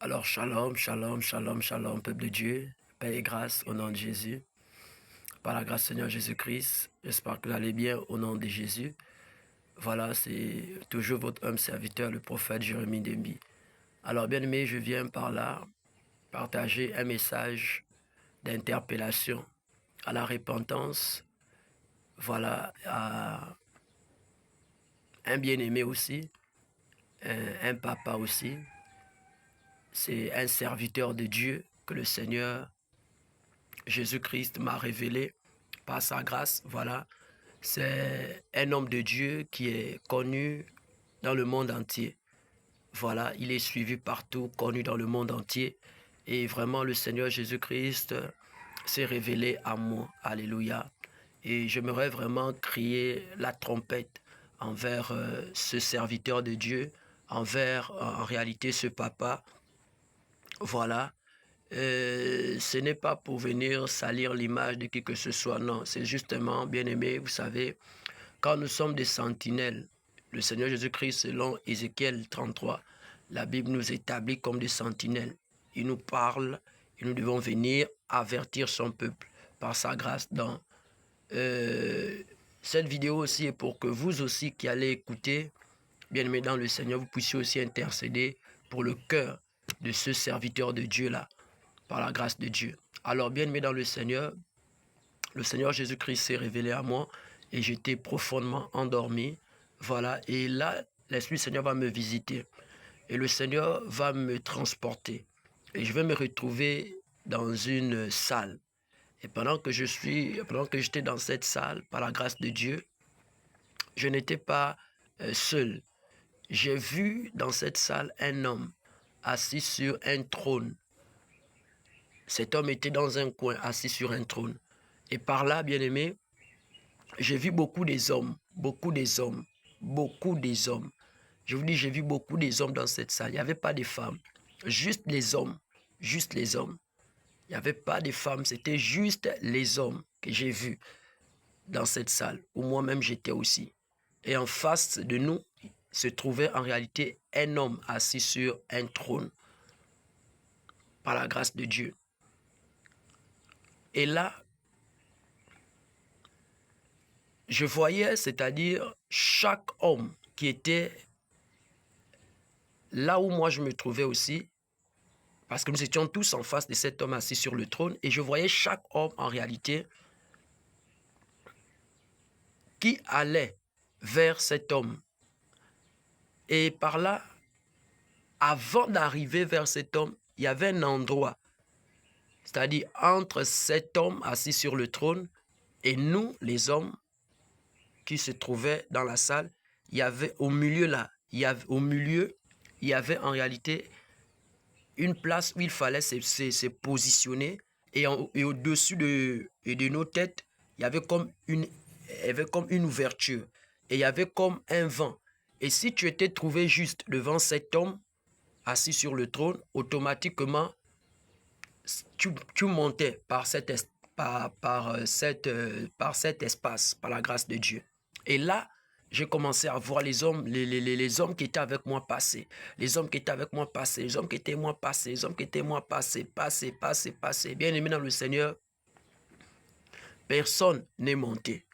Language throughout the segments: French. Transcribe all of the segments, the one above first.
Alors, shalom, shalom, shalom, shalom, peuple de Dieu, paix et grâce au nom de Jésus. Par la grâce du Seigneur Jésus-Christ, j'espère que vous allez bien au nom de Jésus. Voilà, c'est toujours votre homme serviteur, le prophète Jérémie Dembi. Alors, bien aimé, je viens par là partager un message d'interpellation à la repentance. Voilà, à un bien-aimé aussi, un papa aussi. C'est un serviteur de Dieu que le Seigneur Jésus-Christ m'a révélé par sa grâce. Voilà, c'est un homme de Dieu qui est connu dans le monde entier. Voilà, il est suivi partout, connu dans le monde entier. Et vraiment, le Seigneur Jésus-Christ s'est révélé à moi. Alléluia. Et j'aimerais vraiment crier la trompette envers ce serviteur de Dieu, envers en réalité ce papa. Voilà, ce n'est pas pour venir salir l'image de qui que ce soit, non. C'est justement, bien aimé, vous savez, quand nous sommes des sentinelles, le Seigneur Jésus-Christ, selon Ézéchiel 33, la Bible nous établit comme des sentinelles. Il nous parle et nous devons venir avertir son peuple par sa grâce. Donc, cette vidéo aussi est pour que vous aussi qui allez écouter, bien aimé dans le Seigneur, vous puissiez aussi intercéder pour le cœur de ce serviteur de Dieu-là, par la grâce de Dieu. Alors, bien aimé dans le Seigneur Jésus-Christ s'est révélé à moi et j'étais profondément endormi. Voilà, et là, l'Esprit du Seigneur va me visiter et le Seigneur va me transporter. Et je vais me retrouver dans une salle. Et pendant que j'étais dans cette salle, par la grâce de Dieu, je n'étais pas seul. J'ai vu dans cette salle un homme assis sur un trône. Cet homme était dans un coin, assis sur un trône. Et par là, bien aimé, j'ai vu beaucoup des hommes, beaucoup des hommes, beaucoup des hommes. Je vous dis, j'ai vu beaucoup des hommes dans cette salle. Il n'y avait pas de femmes, juste les hommes, juste les hommes. Il n'y avait pas de femmes, c'était juste les hommes que j'ai vus dans cette salle, où moi-même j'étais aussi. Et en face de nous se trouvait en réalité un homme assis sur un trône, par la grâce de Dieu. Et là, je voyais, c'est-à-dire chaque homme qui était là où moi je me trouvais aussi, parce que nous étions tous en face de cet homme assis sur le trône, et je voyais chaque homme en réalité qui allait vers cet homme. Et par là, avant d'arriver vers cet homme, il y avait un endroit, c'est-à-dire entre cet homme assis sur le trône et nous, les hommes qui se trouvaient dans la salle, il y avait au milieu là, il y avait en réalité une place où il fallait se positionner et au-dessus de nos têtes, il y avait comme une ouverture et il y avait comme un vent. Et si tu étais trouvé juste devant cet homme assis sur le trône, automatiquement, tu montais par cet espace, par la grâce de Dieu. Et là, j'ai commencé à voir les hommes, les hommes qui étaient avec moi passer, les hommes qui étaient avec moi passer, les hommes qui étaient moi passer, les hommes qui étaient moi passer. Bien aimé dans le Seigneur, personne n'est monté.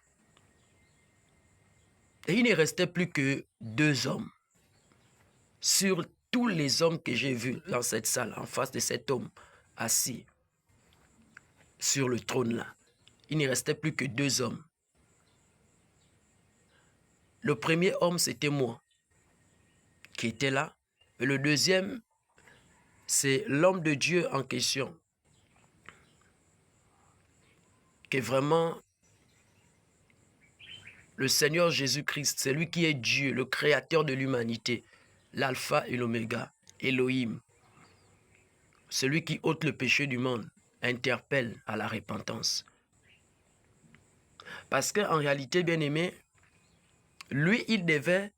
Et il ne restait plus que 2 hommes. Sur tous les hommes que j'ai vus dans cette salle, en face de cet homme assis sur le trône là, il ne restait plus que 2 hommes. Le premier homme, c'était moi qui était là. Et le deuxième, c'est l'homme de Dieu en question. Que vraiment, le Seigneur Jésus-Christ, c'est lui qui est Dieu, le créateur de l'humanité, l'alpha et l'oméga, Elohim. Celui qui ôte le péché du monde, interpelle à la repentance. Parce qu'en réalité, bien aimé, lui, il devait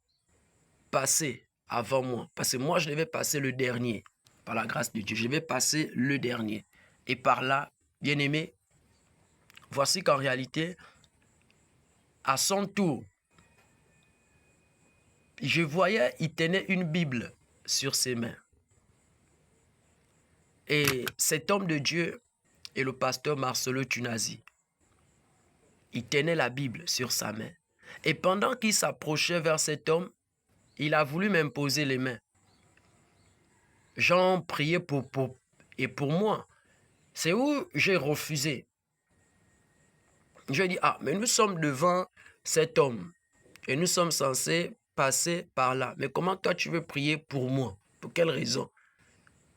passer avant moi. Parce que moi, je devais passer le dernier. Par la grâce de Dieu, je vais passer le dernier. Et par là, bien aimé, voici qu'en réalité, à son tour, je voyais, il tenait une Bible sur ses mains. Et cet homme de Dieu est le pasteur Marcelo Tunazi. Il tenait la Bible sur sa main. Et pendant qu'il s'approchait vers cet homme, il a voulu m'imposer les mains. J'en priais pour moi. C'est où j'ai refusé. J'ai dit, ah, mais nous sommes devant cet homme. Et nous sommes censés passer par là. Mais comment toi tu veux prier pour moi? Pour quelle raison?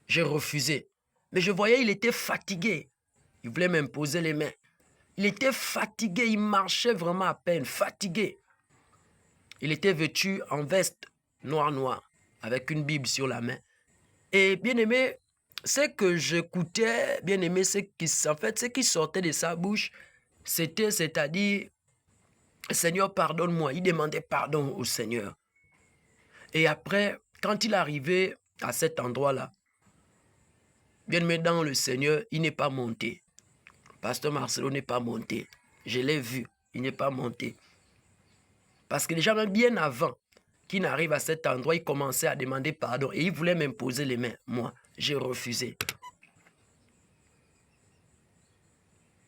J'ai refusé. Mais je voyais, il était fatigué. Il voulait m'imposer les mains. Il était fatigué, il marchait vraiment à peine, fatigué. Il était vêtu en veste noire, avec une Bible sur la main. Et bien aimé, ce que j'écoutais, bien aimé, ce qui sortait de sa bouche, c'est-à-dire, Seigneur, pardonne-moi. Il demandait pardon au Seigneur. Et après, quand il arrivait à cet endroit-là, bien aimé dans le Seigneur, il n'est pas monté. Pasteur Marcelo n'est pas monté. Je l'ai vu, il n'est pas monté. Parce que déjà, même bien avant qu'il n'arrive à cet endroit, il commençait à demander pardon et il voulait m'imposer les mains. Moi, j'ai refusé.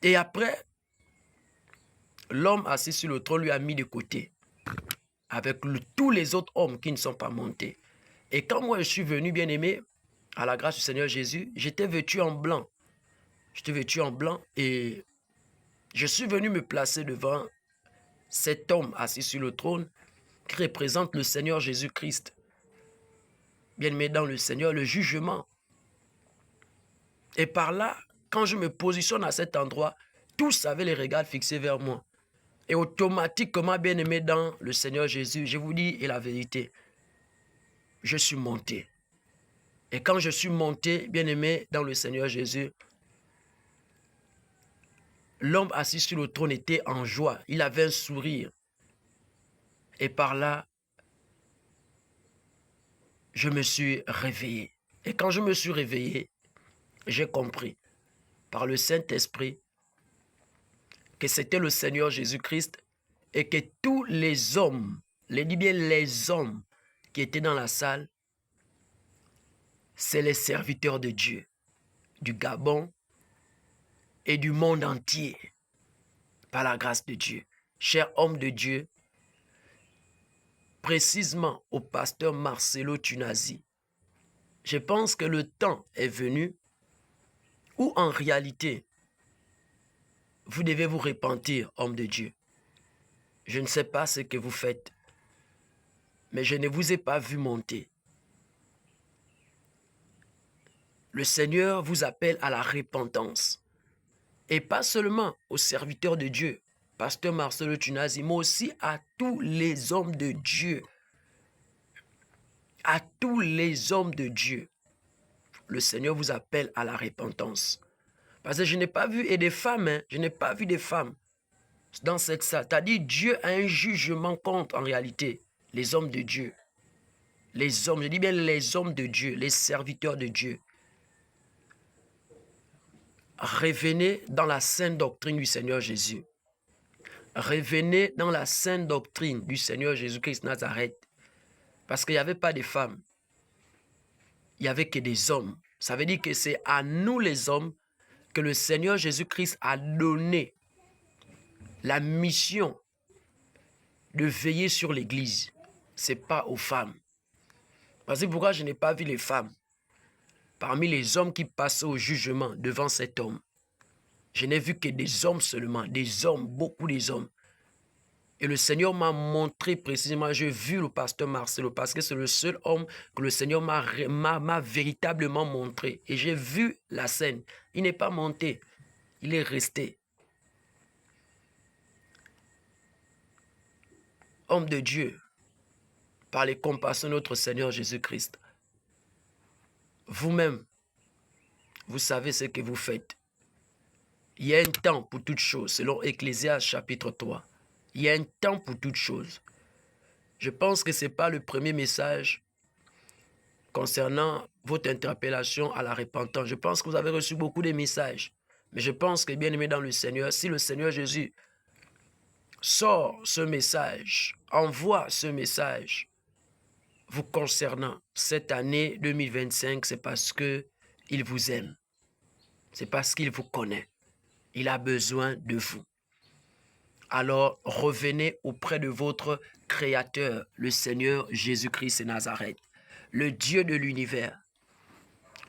Et après, l'homme assis sur le trône lui a mis de côté avec tous les autres hommes qui ne sont pas montés. Et quand moi je suis venu, bien aimé, à la grâce du Seigneur Jésus, j'étais vêtu en blanc. J'étais vêtu en blanc et je suis venu me placer devant cet homme assis sur le trône qui représente le Seigneur Jésus-Christ. Bien-aimé dans le Seigneur, le jugement. Et par là, quand je me positionne à cet endroit, tous avaient les regards fixés vers moi. Et automatiquement, bien-aimé dans le Seigneur Jésus, je vous dis la vérité, je suis monté. Et quand je suis monté, bien-aimé dans le Seigneur Jésus, l'homme assis sur le trône était en joie. Il avait un sourire. Et par là, je me suis réveillé. Et quand je me suis réveillé, j'ai compris par le Saint-Esprit que c'était le Seigneur Jésus-Christ et que tous les hommes, les hommes qui étaient dans la salle, c'est les serviteurs de Dieu, du Gabon et du monde entier, par la grâce de Dieu. Cher homme de Dieu, précisément au pasteur Marcelo Tunazi, je pense que le temps est venu où en réalité, vous devez vous repentir, homme de Dieu. Je ne sais pas ce que vous faites, mais je ne vous ai pas vu monter. Le Seigneur vous appelle à la repentance. Et pas seulement aux serviteurs de Dieu, pasteur Marcelo Tunazi, mais aussi à tous les hommes de Dieu. À tous les hommes de Dieu. Le Seigneur vous appelle à la repentance. Parce que je n'ai pas vu, et des femmes, hein, je n'ai pas vu des femmes dans cette salle. C'est-à-dire Dieu a un jugement contre, en réalité, les hommes de Dieu. Les hommes, je dis bien les hommes de Dieu, les serviteurs de Dieu. Revenez dans la sainte doctrine du Seigneur Jésus. Revenez dans la sainte doctrine du Seigneur Jésus-Christ Nazareth. Parce qu'il n'y avait pas de femmes. Il n'y avait que des hommes. Ça veut dire que c'est à nous les hommes que le Seigneur Jésus-Christ a donné la mission de veiller sur l'Église. Ce n'est pas aux femmes. Parce que pourquoi je n'ai pas vu les femmes parmi les hommes qui passaient au jugement devant cet homme? Je n'ai vu que des hommes seulement, des hommes, beaucoup des hommes. Et le Seigneur m'a montré précisément, j'ai vu le pasteur Marcelo, parce que c'est le seul homme que le Seigneur m'a véritablement montré. Et j'ai vu la scène. Il n'est pas monté, il est resté. Homme de Dieu, par les compassions de notre Seigneur Jésus-Christ, vous-même, vous savez ce que vous faites. Il y a un temps pour toutes choses, selon Ecclésiaste chapitre 3. Il y a un temps pour toutes choses. Je pense que ce n'est pas le premier message concernant votre interpellation à la repentance. Je pense que vous avez reçu beaucoup de messages. Mais je pense que, bien aimé dans le Seigneur, si le Seigneur Jésus sort ce message, envoie ce message vous concernant cette année 2025, c'est parce qu'il vous aime. C'est parce qu'il vous connaît. Il a besoin de vous. Alors revenez auprès de votre Créateur, le Seigneur Jésus-Christ de Nazareth, le Dieu de l'univers,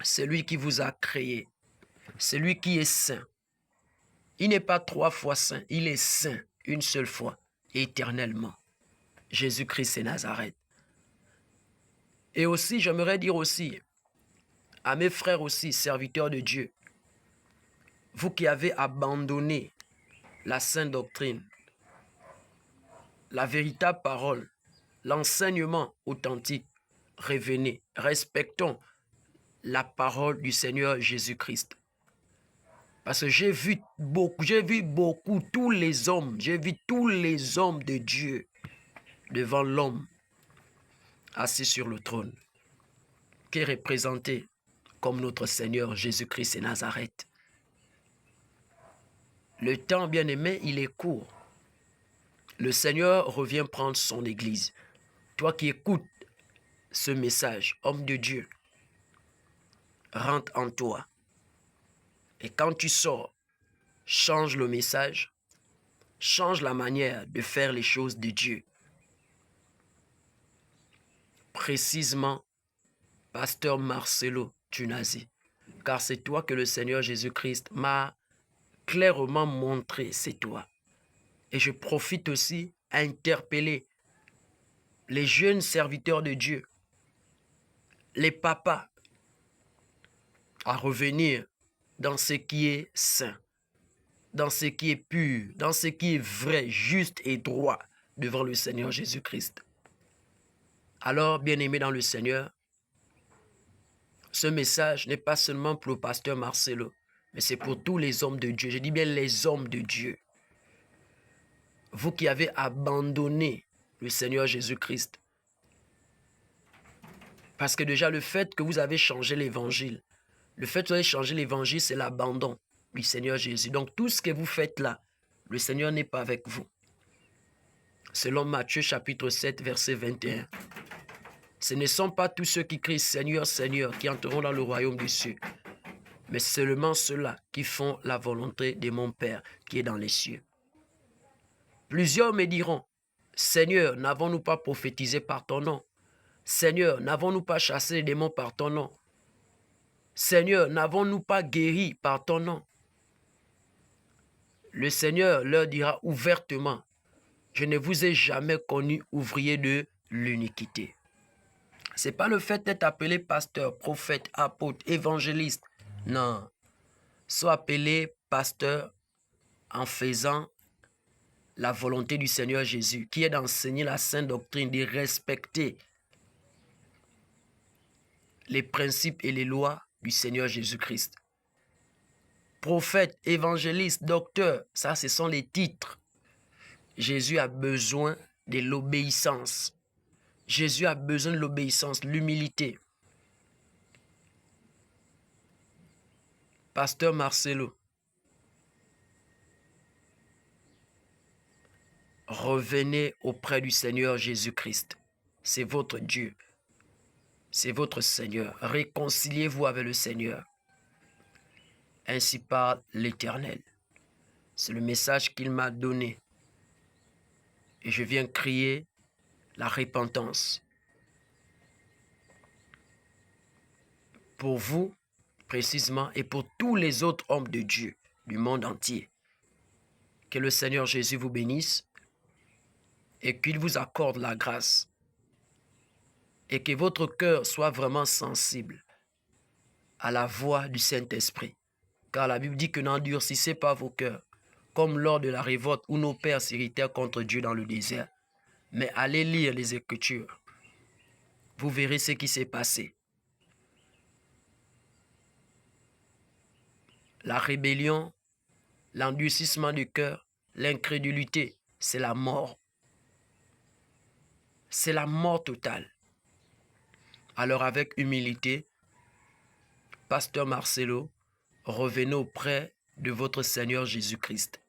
celui qui vous a créé, celui qui est saint. Il n'est pas 3 fois saint, il est saint une seule fois, éternellement. Jésus-Christ de Nazareth. Et aussi, j'aimerais dire aussi, à mes frères aussi, serviteurs de Dieu, vous qui avez abandonné la sainte doctrine, la véritable parole, l'enseignement authentique, revenez, respectons la parole du Seigneur Jésus-Christ. Parce que j'ai vu beaucoup, tous les hommes, j'ai vu tous les hommes de Dieu devant l'homme assis sur le trône, qui est représenté comme notre Seigneur Jésus-Christ de Nazareth. Le temps, bien-aimé, il est court. Le Seigneur revient prendre son Église. Toi qui écoutes ce message, homme de Dieu, rentre en toi. Et quand tu sors, change le message, change la manière de faire les choses de Dieu. Précisément, Pasteur Marcelo Tunazi, car c'est toi que le Seigneur Jésus-Christ m'a clairement montré, c'est toi. Et je profite aussi à interpeller les jeunes serviteurs de Dieu, les papas, à revenir dans ce qui est saint, dans ce qui est pur, dans ce qui est vrai, juste et droit devant le Seigneur Jésus-Christ. Alors, bien-aimés dans le Seigneur, ce message n'est pas seulement pour le pasteur Marcelo, mais c'est pour tous les hommes de Dieu. Je dis bien les hommes de Dieu. Vous qui avez abandonné le Seigneur Jésus-Christ. Parce que déjà, le fait que vous avez changé l'évangile, le fait que vous avez changé l'évangile, c'est l'abandon du Seigneur Jésus. Donc, tout ce que vous faites là, le Seigneur n'est pas avec vous. Selon Matthieu chapitre 7, verset 21. Ce ne sont pas tous ceux qui crient « Seigneur, Seigneur » qui entreront dans le royaume des cieux, mais seulement ceux-là qui font la volonté de mon Père qui est dans les cieux. Plusieurs me diront « Seigneur, n'avons-nous pas prophétisé par ton nom? Seigneur, n'avons-nous pas chassé les démons par ton nom? Seigneur, n'avons-nous pas guéri par ton nom ?» Le Seigneur leur dira ouvertement « Je ne vous ai jamais connu ouvrier de l'iniquité. » Ce n'est pas le fait d'être appelé pasteur, prophète, apôtre, évangéliste. Non. Sois appelé pasteur en faisant la volonté du Seigneur Jésus, qui est d'enseigner la sainte doctrine, de respecter les principes et les lois du Seigneur Jésus-Christ. Prophète, évangéliste, docteur, ça ce sont les titres. Jésus a besoin de l'obéissance. Jésus a besoin de l'obéissance, l'humilité. Pasteur Marcelo, revenez auprès du Seigneur Jésus-Christ. C'est votre Dieu. C'est votre Seigneur. Réconciliez-vous avec le Seigneur. Ainsi parle l'Éternel. C'est le message qu'il m'a donné. Et je viens crier la repentance. Pour vous, précisément, et pour tous les autres hommes de Dieu du monde entier. Que le Seigneur Jésus vous bénisse et qu'il vous accorde la grâce. Et que votre cœur soit vraiment sensible à la voix du Saint-Esprit. Car la Bible dit que n'endurcissez pas vos cœurs, comme lors de la révolte où nos pères s'irritèrent contre Dieu dans le désert. Mais allez lire les Écritures. Vous verrez ce qui s'est passé. La rébellion, l'endurcissement du cœur, l'incrédulité, c'est la mort. C'est la mort totale. Alors avec humilité, Pasteur Marcelo, revenez auprès de votre Seigneur Jésus-Christ.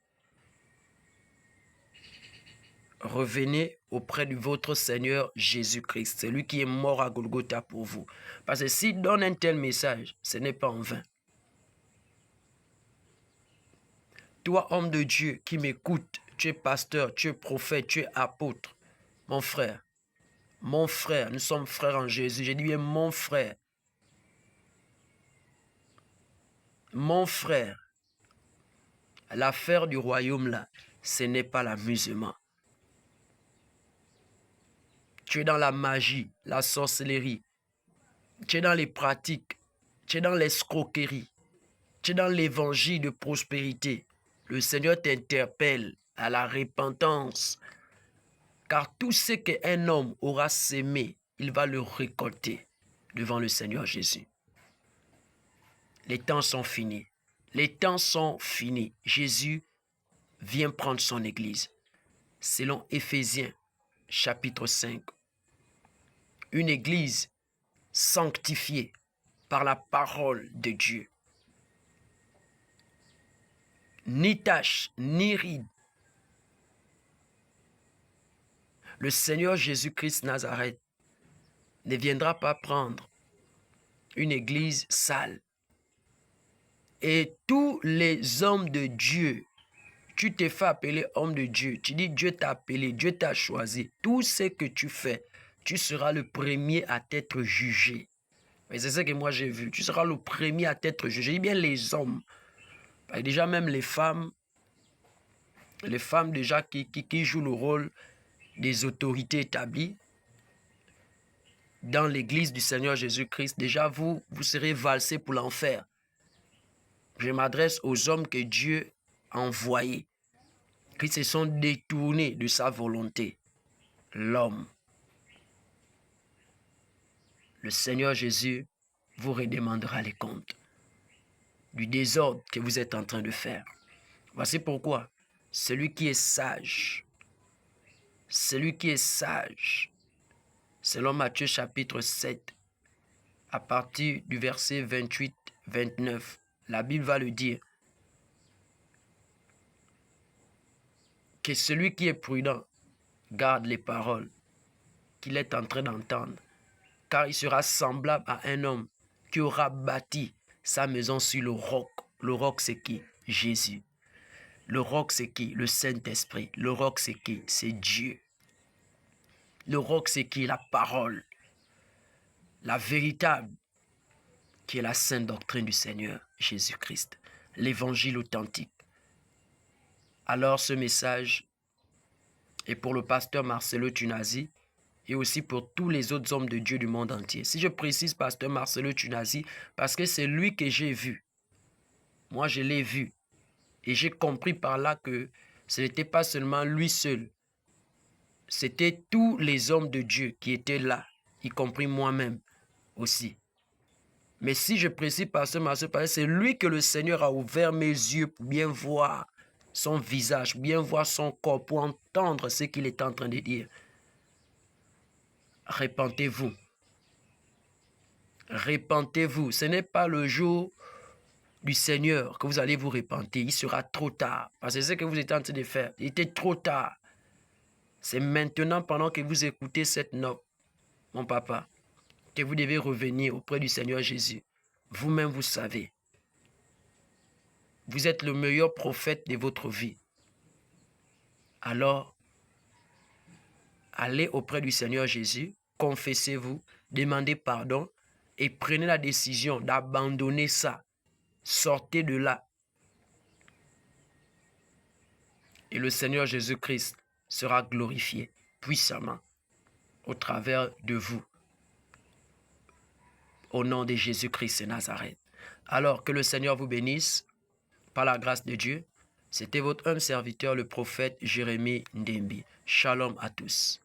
Revenez auprès de votre Seigneur Jésus-Christ. C'est lui qui est mort à Golgotha pour vous. Parce que s'il donne un tel message, ce n'est pas en vain. Toi, homme de Dieu, qui m'écoute, tu es pasteur, tu es prophète, tu es apôtre. Mon frère, nous sommes frères en Jésus. J'ai dit bien mon frère. Mon frère, l'affaire du royaume là, ce n'est pas l'amusement. Tu es dans la magie, la sorcellerie. Tu es dans les pratiques. Tu es dans l'escroquerie. Tu es dans l'évangile de prospérité. Le Seigneur t'interpelle à la repentance. Car tout ce qu'un homme aura sémé, il va le récolter devant le Seigneur Jésus. Les temps sont finis. Les temps sont finis. Jésus vient prendre son église. Selon Éphésiens chapitre 5. Une église sanctifiée par la parole de Dieu. Ni tache, ni ride. Le Seigneur Jésus-Christ Nazareth ne viendra pas prendre une église sale. Et tous les hommes de Dieu, tu t'es fait appeler homme de Dieu. Tu dis Dieu t'a appelé, Dieu t'a choisi. Tout ce que tu fais, tu seras le premier à t'être jugé. Et c'est ce que moi j'ai vu. Tu seras le premier à t'être jugé. Je dis bien les hommes. Et déjà même les femmes déjà qui jouent le rôle des autorités établies dans l'église du Seigneur Jésus-Christ, déjà vous serez valsés pour l'enfer. Je m'adresse aux hommes que Dieu a envoyés, qui se sont détournés de sa volonté. L'homme. Le Seigneur Jésus vous redemandera les comptes du désordre que vous êtes en train de faire. Voici pourquoi celui qui est sage, selon Matthieu chapitre 7, à partir du verset 28-29, la Bible va le dire, que celui qui est prudent garde les paroles qu'il est en train d'entendre, car il sera semblable à un homme qui aura bâti sa maison sur le roc. Le roc, c'est qui? Jésus. Le roc, c'est qui? Le Saint-Esprit. Le roc, c'est qui? C'est Dieu. Le roc, c'est qui? La parole. La véritable, qui est la sainte doctrine du Seigneur Jésus-Christ. L'évangile authentique. Alors ce message est pour le pasteur Marcelo Tunazi et aussi pour tous les autres hommes de Dieu du monde entier. Si je précise pasteur Marcelo Tunazi, parce que c'est lui que j'ai vu. Moi, je l'ai vu. Et j'ai compris par là que ce n'était pas seulement lui seul. C'était tous les hommes de Dieu qui étaient là, y compris moi-même aussi. Mais si je précise pasteur Marcelo, c'est lui que le Seigneur a ouvert mes yeux pour bien voir son visage, bien voir son corps, pour entendre ce qu'il est en train de dire. Repentez-vous. Repentez-vous. Ce n'est pas le jour du Seigneur que vous allez vous repentir. Il sera trop tard. Parce que c'est ce que vous êtes en train de faire. Il était trop tard. C'est maintenant, pendant que vous écoutez cette note, mon papa, que vous devez revenir auprès du Seigneur Jésus. Vous-même, vous savez. Vous êtes le meilleur prophète de votre vie. Alors, allez auprès du Seigneur Jésus, confessez-vous, demandez pardon et prenez la décision d'abandonner ça. Sortez de là. Et le Seigneur Jésus-Christ sera glorifié puissamment au travers de vous. Au nom de Jésus-Christ de Nazareth. Alors que le Seigneur vous bénisse par la grâce de Dieu. C'était votre humble serviteur, le prophète Jérémie Ndembi. Shalom à tous.